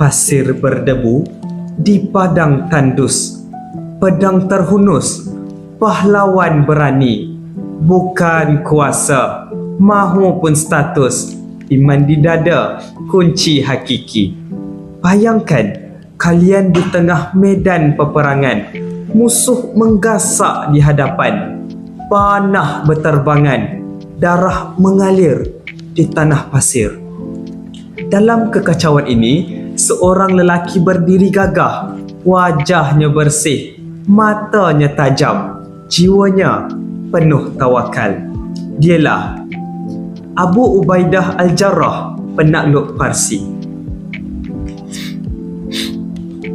pasir berdebu, di padang tandus, pedang terhunus, pahlawan berani, bukan kuasa, mahupun status, iman di dada, kunci hakiki. Bayangkan kalian di tengah medan peperangan, musuh menggasak di hadapan, panah berterbangan, darah mengalir di tanah pasir. Dalam kekacauan ini, seorang lelaki berdiri gagah, wajahnya bersih, matanya tajam, jiwanya penuh tawakal. Dialah Abu Ubaidah Al-Jarrah, penakluk Parsi.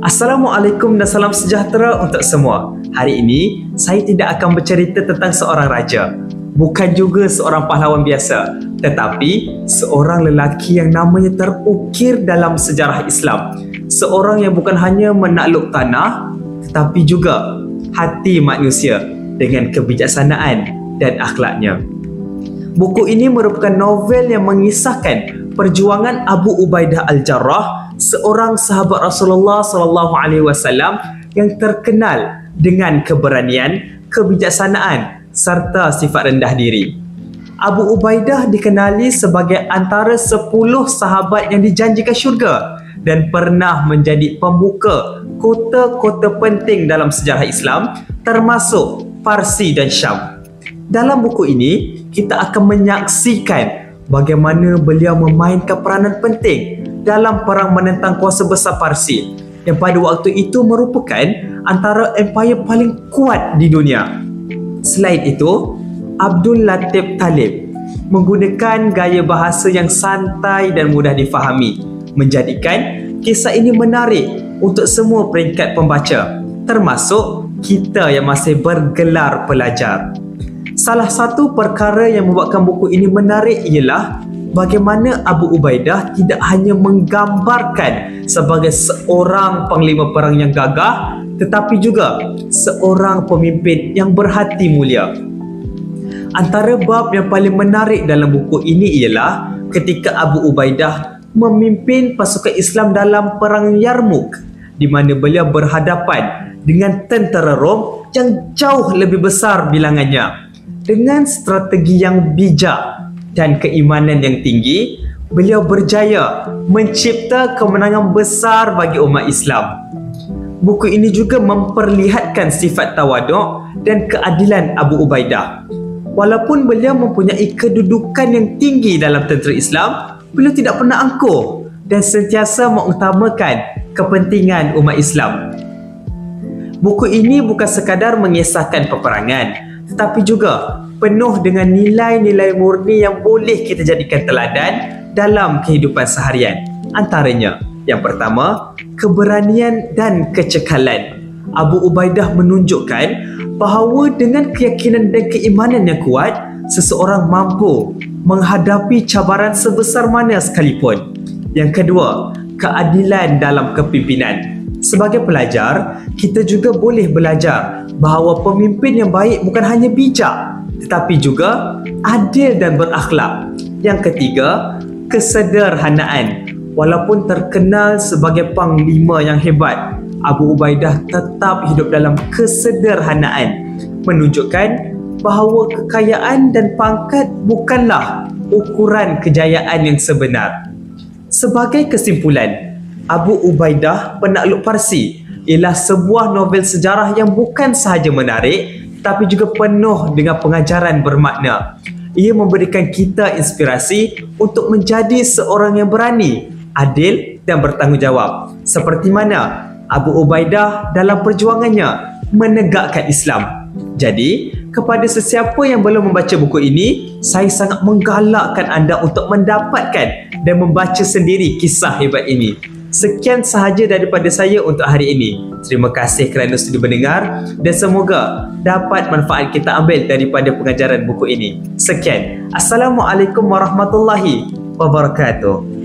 Assalamualaikum dan salam sejahtera untuk semua. Hari ini, saya tidak akan bercerita tentang seorang raja, bukan juga seorang pahlawan biasa, tetapi seorang lelaki yang namanya terukir dalam sejarah Islam. Seorang yang bukan hanya menakluk tanah, tetapi juga hati manusia dengan kebijaksanaan dan akhlaknya. Buku ini merupakan novel yang mengisahkan perjuangan Abu Ubaidah Al-Jarrah, seorang sahabat Rasulullah SAW yang terkenal dengan keberanian, kebijaksanaan serta sifat rendah diri. Abu Ubaidah dikenali sebagai antara 10 sahabat yang dijanjikan syurga dan pernah menjadi pembuka kota-kota penting dalam sejarah Islam, termasuk Parsi dan Syam. Dalam buku ini, kita akan menyaksikan bagaimana beliau memainkan peranan penting dalam perang menentang kuasa besar Parsi yang pada waktu itu merupakan antara empayar paling kuat di dunia. Selain itu, Abdul Latif Talib menggunakan gaya bahasa yang santai dan mudah difahami, menjadikan kisah ini menarik untuk semua peringkat pembaca, termasuk kita yang masih bergelar pelajar. Salah satu perkara yang membuatkan buku ini menarik ialah bagaimana Abu Ubaidah tidak hanya menggambarkan sebagai seorang panglima perang yang gagah, tetapi juga seorang pemimpin yang berhati mulia. Antara bab yang paling menarik dalam buku ini ialah ketika Abu Ubaidah memimpin pasukan Islam dalam perang Yarmouk, di mana beliau berhadapan dengan tentera Rom yang jauh lebih besar bilangannya. Dengan strategi yang bijak dan keimanan yang tinggi, beliau berjaya mencipta kemenangan besar bagi umat Islam. Buku ini juga memperlihatkan sifat tawaduk dan keadilan Abu Ubaidah. Walaupun beliau mempunyai kedudukan yang tinggi dalam tentera Islam, beliau tidak pernah angkuh dan sentiasa mengutamakan kepentingan umat Islam. Buku ini bukan sekadar mengisahkan peperangan, tetapi juga penuh dengan nilai-nilai murni yang boleh kita jadikan teladan dalam kehidupan seharian. Antaranya, yang pertama, keberanian dan kecekalan. Abu Ubaidah menunjukkan bahawa dengan keyakinan dan keimanan yang kuat, seseorang mampu menghadapi cabaran sebesar mana sekalipun. Yang kedua, keadilan dalam kepimpinan. Sebagai pelajar, kita juga boleh belajar bahawa pemimpin yang baik bukan hanya bijak, tetapi juga adil dan berakhlak. Yang ketiga, kesederhanaan. Walaupun terkenal sebagai panglima yang hebat, Abu Ubaidah tetap hidup dalam kesederhanaan, menunjukkan bahawa kekayaan dan pangkat bukanlah ukuran kejayaan yang sebenar. Sebagai kesimpulan, Abu Ubaidah Penakluk Parsi ialah sebuah novel sejarah yang bukan sahaja menarik, tapi juga penuh dengan pengajaran bermakna. Ia memberikan kita inspirasi untuk menjadi seorang yang berani, adil dan bertanggungjawab, seperti mana Abu Ubaidah dalam perjuangannya menegakkan Islam. Jadi, kepada sesiapa yang belum membaca buku ini, saya sangat menggalakkan anda untuk mendapatkan dan membaca sendiri kisah hebat ini. Sekian sahaja daripada saya untuk hari ini. Terima kasih kerana sudah mendengar dan semoga dapat manfaat kita ambil daripada pengajaran buku ini. Sekian. Assalamualaikum warahmatullahi wabarakatuh.